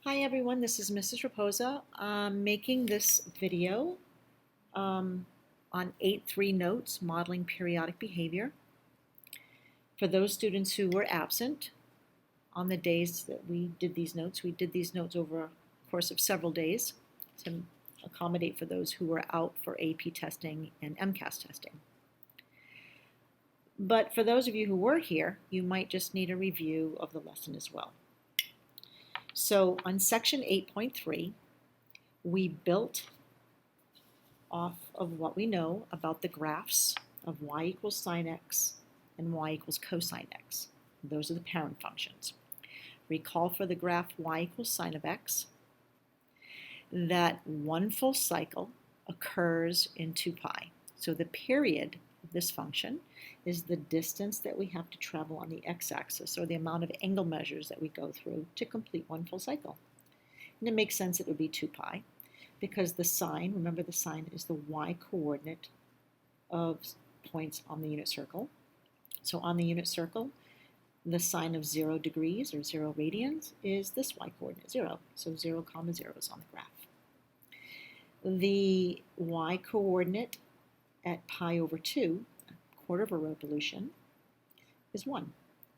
Hi everyone, this is Mrs. Raposa. I'm making this video on 8.3 notes, modeling periodic behavior. For those students who were absent on the days that we did these notes over a course of several days to accommodate for those who were out for AP testing and MCAS testing. But for those of you who were here, you might just need a review of the lesson as well. So on section 8.3, we built off of what we know about the graphs of y equals sine x and y equals cosine x. Those are the parent functions. Recall for the graph y equals sine of x that one full cycle occurs in 2 pi. So the period of this function is the distance that we have to travel on the x-axis, or the amount of angle measures that we go through to complete one full cycle. And it makes sense it would be 2 pi because the sine, remember the sine is the y-coordinate of points on the unit circle. So on the unit circle, the sine of 0 degrees or 0 radians is this y-coordinate, 0. So 0, 0 is on the graph. The y-coordinate at pi over 2, a quarter of a revolution, is 1.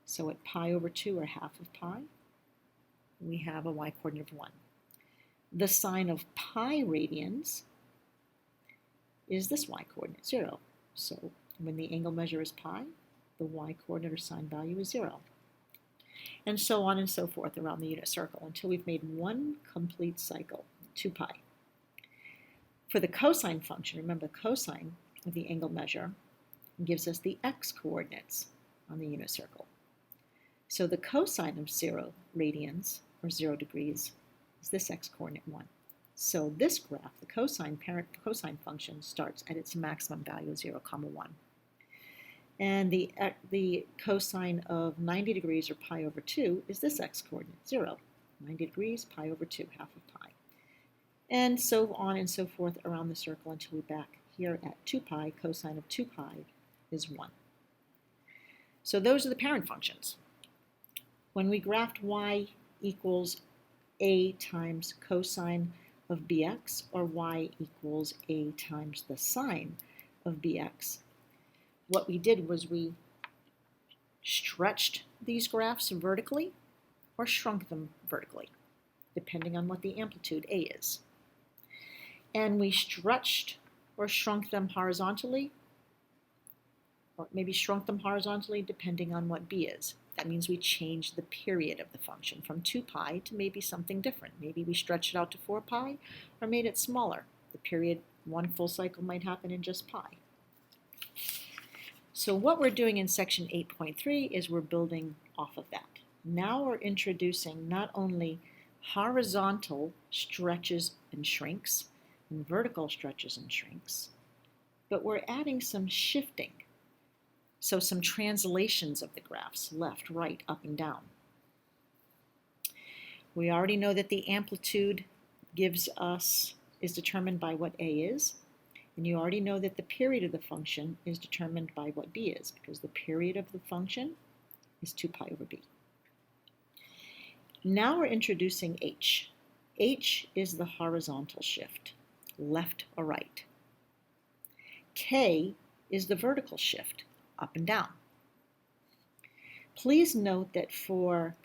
So at pi over 2, or half of pi, we have a y-coordinate of 1. The sine of pi radians is this y-coordinate, 0. So when the angle measure is pi, the y-coordinate or sine value is 0. And so on and so forth around the unit circle until we've made one complete cycle, 2 pi. For the cosine function, remember the cosine of the angle measure gives us the x-coordinates on the unit circle. So the cosine of 0 radians, or 0 degrees, is this x-coordinate 1. So this graph, the parent cosine function, starts at its maximum value of 0, 1. And the cosine of 90 degrees, or pi over 2, is this x-coordinate, 0. 90 degrees, pi over 2, half of pi. And so on and so forth around the circle until we're back here at 2 pi. Cosine of 2 pi is 1. So those are the parent functions. When we graphed y equals a times cosine of bx, or y equals a times the sine of bx, what we did was we stretched these graphs vertically or shrunk them vertically, depending on what the amplitude a is. And we stretched or shrunk them horizontally, or maybe shrunk them horizontally depending on what b is. That means we changed the period of the function from 2 pi to maybe something different. Maybe we stretched it out to 4 pi or made it smaller. The period, one full cycle, might happen in just pi. So what we're doing in section 8.3 is we're building off of that. Now we're introducing not only horizontal stretches and shrinks and vertical stretches and shrinks, but we're adding some shifting. So some translations of the graphs, left, right, up, and down. We already know that the amplitude is determined by what a is, and you already know that the period of the function is determined by what b is, because the period of the function is 2 pi over b. Now we're introducing h. H is the horizontal shift, left or right. K is the vertical shift, up and down. Please note that for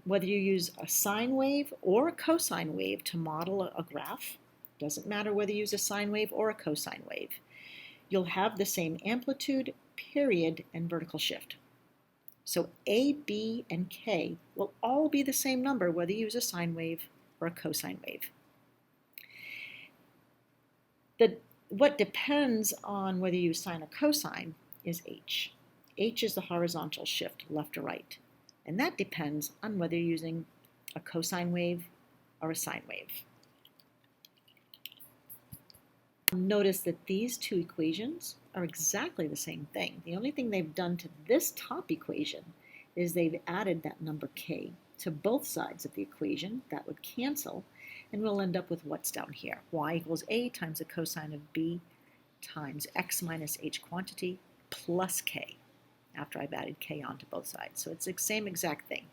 whether you use a sine wave or a cosine wave to model a graph, doesn't matter whether you use a sine wave or a cosine wave, you'll have the same amplitude, period, and vertical shift. So A, B, and K will all be the same number whether you use a sine wave or a cosine wave. What depends on whether you use sine or cosine is h. H is the horizontal shift, left or right. And that depends on whether you're using a cosine wave or a sine wave. Notice that these two equations are exactly the same thing. The only thing they've done to this top equation is they've added that number k to both sides of the equation. That would cancel, and we'll end up with what's down here. Y equals a times the cosine of b times x minus h quantity plus k, after I've added k onto both sides. So it's the same exact thing.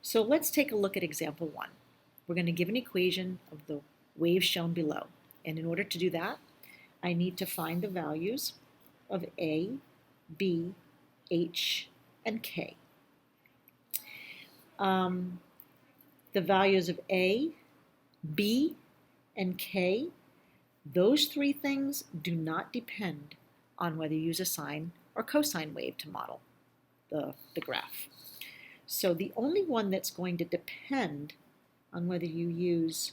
So let's take a look at example 1. We're going to give an equation of the wave shown below. And in order to do that, I need to find the values of A, B, H, and K. The values of A, B, and K, those three things do not depend on whether you use a sine or cosine wave to model the graph. So the only one that's going to depend on whether you use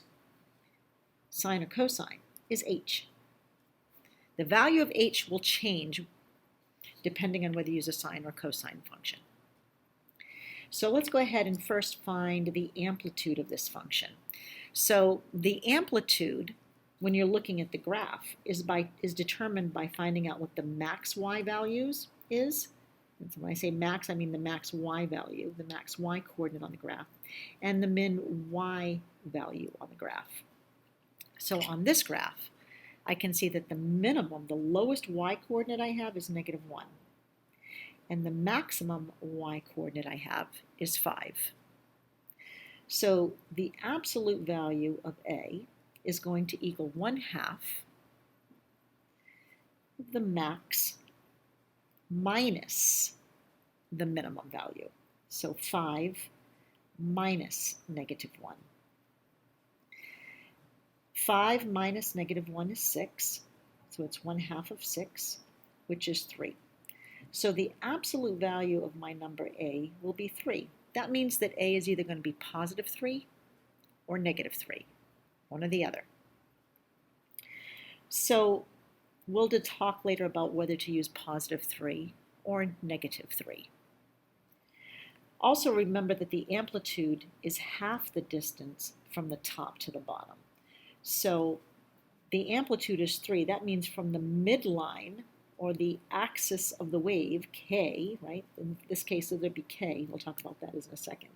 sine or cosine is H. The value of H will change depending on whether you use a sine or cosine function. So let's go ahead and first find the amplitude of this function. So the amplitude, when you're looking at the graph, is determined by finding out what the max y values is. And so when I say max, I mean the max y value, the max y coordinate on the graph, and the min y value on the graph. So on this graph, I can see that the minimum, the lowest y coordinate I have is -1. And the maximum y coordinate I have is 5. So the absolute value of A is going to equal 1/2 of the max minus the minimum value. So 5 minus -1. 5 minus -1 is 6, so it's 1/2 of 6, which is 3. So the absolute value of my number A will be 3. That means that A is either going to be +3 or -3, one or the other. So we'll talk later about whether to use +3 or -3. Also remember that the amplitude is half the distance from the top to the bottom. So the amplitude is 3. That means from the midline, or the axis of the wave, K, right? In this case, it would be K. We'll talk about that in a second.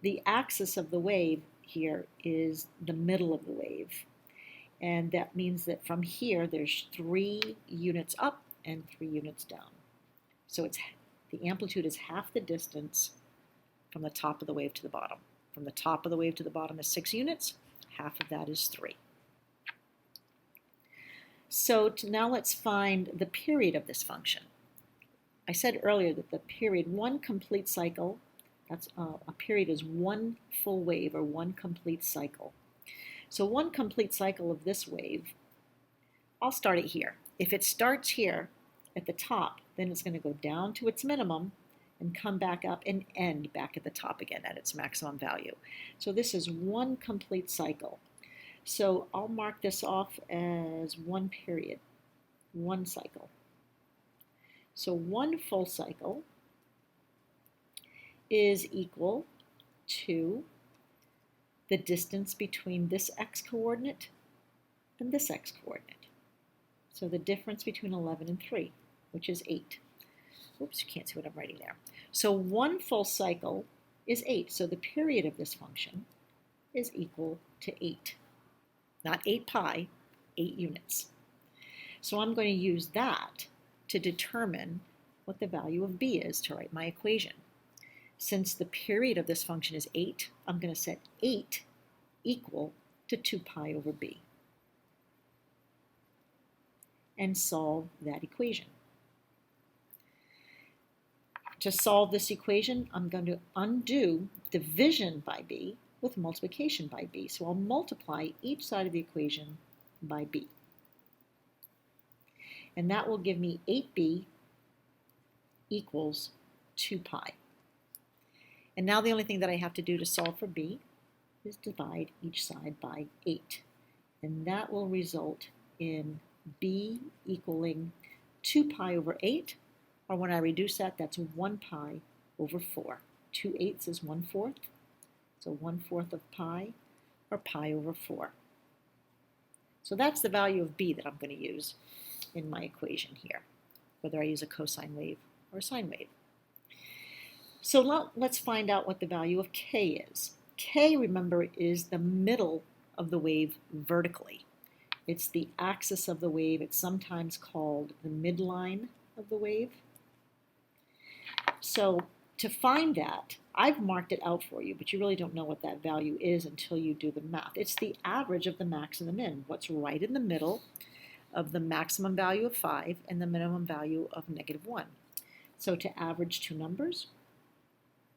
The axis of the wave here is the middle of the wave. And that means that from here, there's 3 units up and 3 units down. So the amplitude is half the distance from the top of the wave to the bottom. From the top of the wave to the bottom is 6 units. Half of that is 3. So now let's find the period of this function. I said earlier that the period, one complete cycle, that's a period is one full wave or one complete cycle. So one complete cycle of this wave, I'll start it here. If it starts here at the top, then it's going to go down to its minimum and come back up and end back at the top again at its maximum value. So this is one complete cycle. So I'll mark this off as one period, one cycle. So one full cycle is equal to the distance between this x-coordinate and this x-coordinate. So the difference between 11 and 3, which is 8. Oops, you can't see what I'm writing there. So one full cycle is 8. So the period of this function is equal to 8. Not 8 pi, 8 units. So I'm going to use that to determine what the value of b is to write my equation. Since the period of this function is 8, I'm going to set 8 equal to 2 pi over b and solve that equation. To solve this equation, I'm going to undo division by b with multiplication by b. So I'll multiply each side of the equation by b. And that will give me 8b equals 2 pi. And now the only thing that I have to do to solve for b is divide each side by 8. And that will result in b equaling 2 pi over 8, or when I reduce that, that's 1 pi over 4. 2/8 is 1/4. So 1/4 of pi, or pi over 4. So that's the value of b that I'm going to use in my equation here, whether I use a cosine wave or a sine wave. So let's find out what the value of k is. K, remember, is the middle of the wave vertically. It's the axis of the wave. It's sometimes called the midline of the wave. So To find that, I've marked it out for you, but you really don't know what that value is until you do the math. It's the average of the max and the min, what's right in the middle of the maximum value of 5 and the minimum value of -1. So to average two numbers,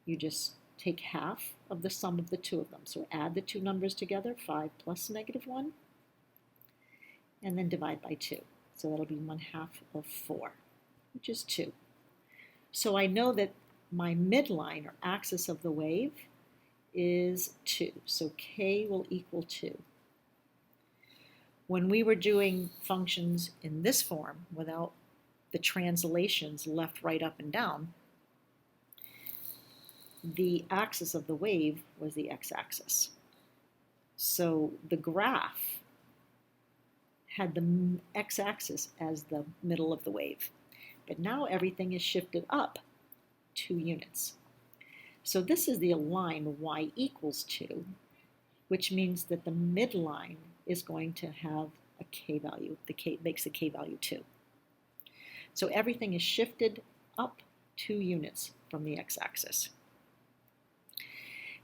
you just take half of the sum of the two of them. So add the two numbers together, 5 plus -1, and then divide by 2. So that'll be 1/2 of 4, which is 2. So I know that my midline or axis of the wave is 2. So k will equal 2. When we were doing functions in this form without the translations left, right, up, and down, the axis of the wave was the x-axis. So the graph had the x-axis as the middle of the wave. But now everything is shifted up 2 units. So this is the line y equals 2, which means that the midline is going to have a k value. The k makes the k value 2. So everything is shifted up 2 units from the x-axis.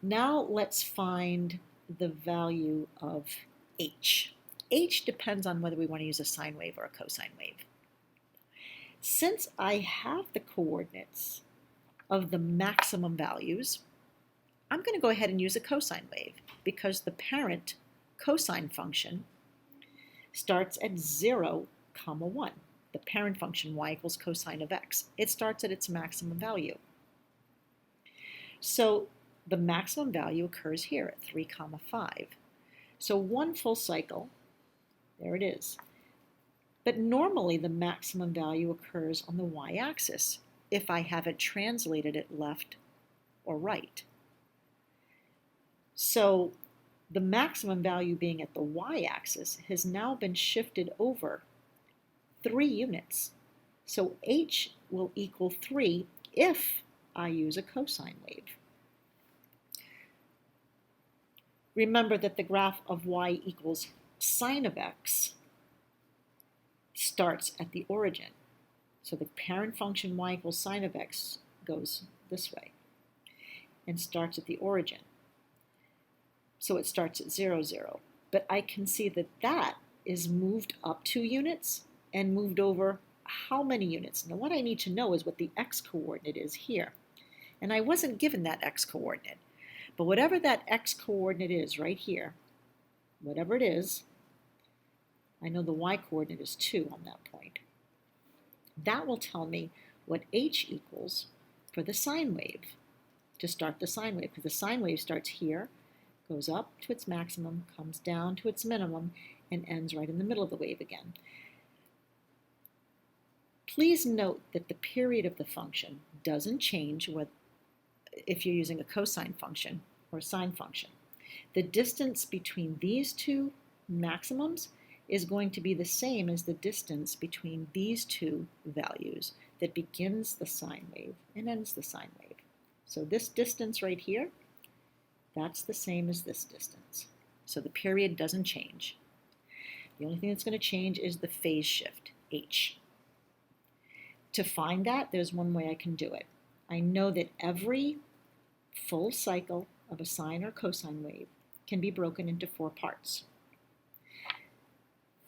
Now let's find the value of h. H depends on whether we want to use a sine wave or a cosine wave. Since I have the coordinates of the maximum values, I'm going to go ahead and use a cosine wave because the parent cosine function starts at 0, 1. The parent function y equals cosine of x. It starts at its maximum value. So the maximum value occurs here at 3, 5. So one full cycle, there it is. But normally the maximum value occurs on the y-axis if I haven't translated it left or right. So the maximum value being at the y-axis has now been shifted over 3 units. So h will equal 3 if I use a cosine wave. Remember that the graph of y equals sine of x starts at the origin. So the parent function y equals sine of x goes this way and starts at the origin. So it starts at 0, 0. But I can see that that is moved up 2 units and moved over how many units? Now what I need to know is what the x-coordinate is here. And I wasn't given that x-coordinate. But whatever that x-coordinate is right here, whatever it is, I know the y-coordinate is 2 on that point. That will tell me what h equals for the sine wave, to start the sine wave, because the sine wave starts here, goes up to its maximum, comes down to its minimum, and ends right in the middle of the wave again. Please note that the period of the function doesn't change if you're using a cosine function or a sine function. The distance between these two maximums is going to be the same as the distance between these two values that begins the sine wave and ends the sine wave. So this distance right here, that's the same as this distance. So the period doesn't change. The only thing that's going to change is the phase shift, h. To find that, there's one way I can do it. I know that every full cycle of a sine or cosine wave can be broken into 4 parts.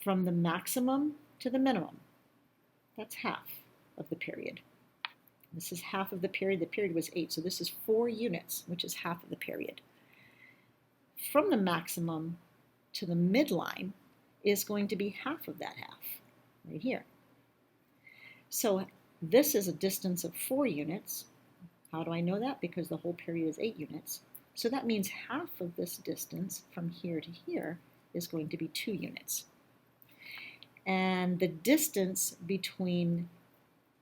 From the maximum to the minimum, that's half of the period. This is half of the period. The period was 8, so this is 4 units, which is half of the period. From the maximum to the midline is going to be half of that half, right here. So this is a distance of 4 units. How do I know that? Because the whole period is 8 units. So that means half of this distance from here to here is going to be 2 units. And the distance between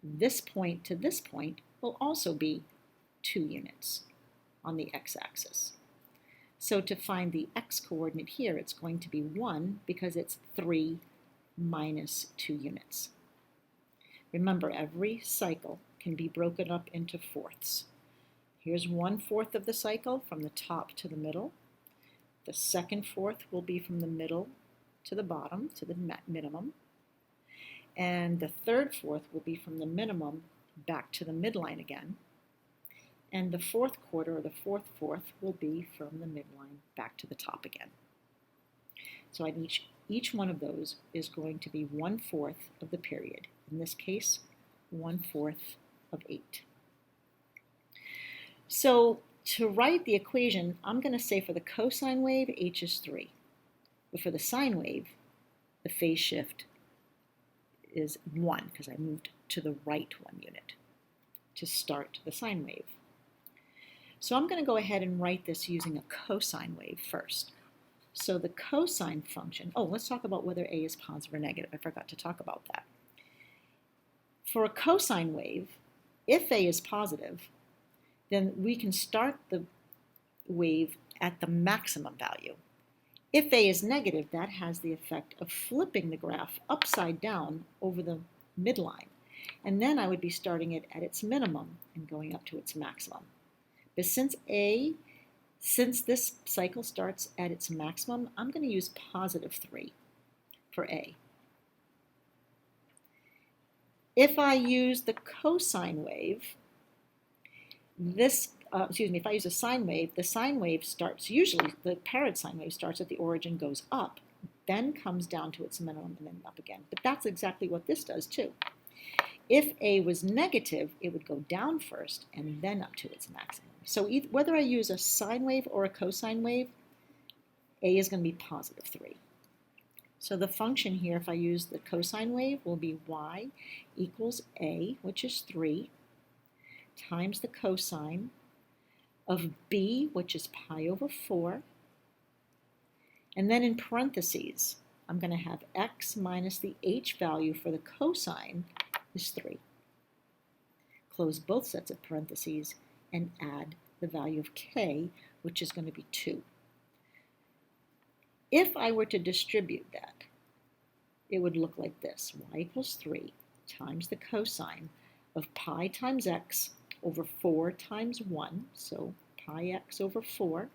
this point to this point will also be 2 units on the x-axis. So to find the x-coordinate here, it's going to be 1 because it's 3 minus 2 units. Remember, every cycle can be broken up into fourths. Here's 1/4 of the cycle from the top to the middle. The second fourth will be from the middle to the bottom, to the minimum. And the third fourth will be from the minimum back to the midline again. And the fourth quarter, or the fourth will be from the midline back to the top again. So at each one of those is going to be 1/4 of the period. In this case, 1/4 of 8. So to write the equation, I'm going to say for the cosine wave, h is 3. But for the sine wave, the phase shift is 1, because I moved to the right 1 unit to start the sine wave. So I'm going to go ahead and write this using a cosine wave first. So the cosine function, let's talk about whether a is positive or negative. I forgot to talk about that. For a cosine wave, if a is positive, then we can start the wave at the maximum value. If a is negative, that has the effect of flipping the graph upside down over the midline. And then I would be starting it at its minimum and going up to its maximum. But since this cycle starts at its maximum, I'm going to use positive 3 for A. If I use the cosine wave, if I use a sine wave, the sine wave starts, usually the parallel sine wave starts at the origin, goes up, then comes down to its minimum and then up again. But that's exactly what this does too. If A was negative, it would go down first and then up to its maximum. So whether I use a sine wave or a cosine wave, A is going to be positive 3. So the function here, if I use the cosine wave, will be y equals A, which is 3, times the cosine of B, which is pi over 4. And then in parentheses, I'm going to have x minus the h value for the cosine is 3. Close both sets of parentheses and add the value of k, which is going to be 2. If I were to distribute that, it would look like this. Y equals 3 times the cosine of pi times x over 4 times 1, so pi x over 4.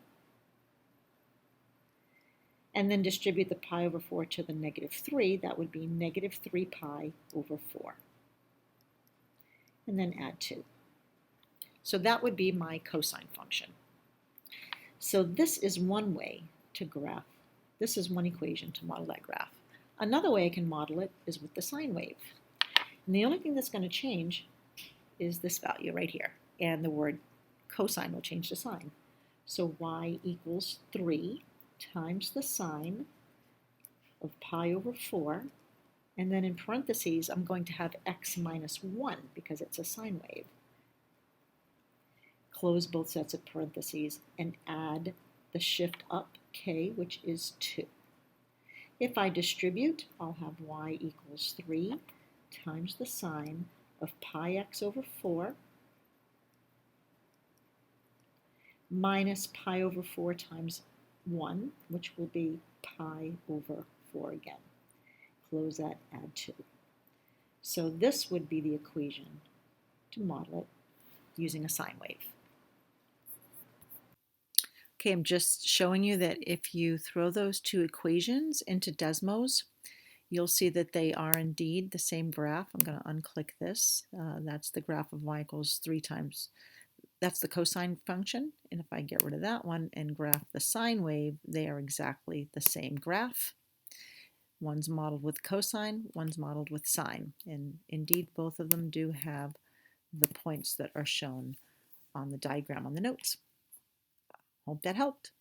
And then distribute the pi over 4 to the negative 3. That would be negative 3 pi over 4. And then add 2. So that would be my cosine function. So this is one way to graph. This is one equation to model that graph. Another way I can model it is with the sine wave. And the only thing that's going to change is this value right here. And the word cosine will change to sine. So y equals 3 times the sine of pi over 4. And then in parentheses, I'm going to have x minus 1 because it's a sine wave. Close both sets of parentheses and add the shift up k, which is 2. If I distribute, I'll have y equals 3 times the sine of pi x over 4 minus pi over 4 times 1, which will be pi over 4 again. Close that, add 2. So this would be the equation to model it using a sine wave. Okay, I'm just showing you that if you throw those two equations into Desmos, you'll see that they are indeed the same graph. I'm going to unclick this. That's the graph of y equals 3 times, that's the cosine function. And if I get rid of that one and graph the sine wave, they are exactly the same graph. One's modeled with cosine, one's modeled with sine. And indeed, both of them do have the points that are shown on the diagram on the notes. Hope that helped.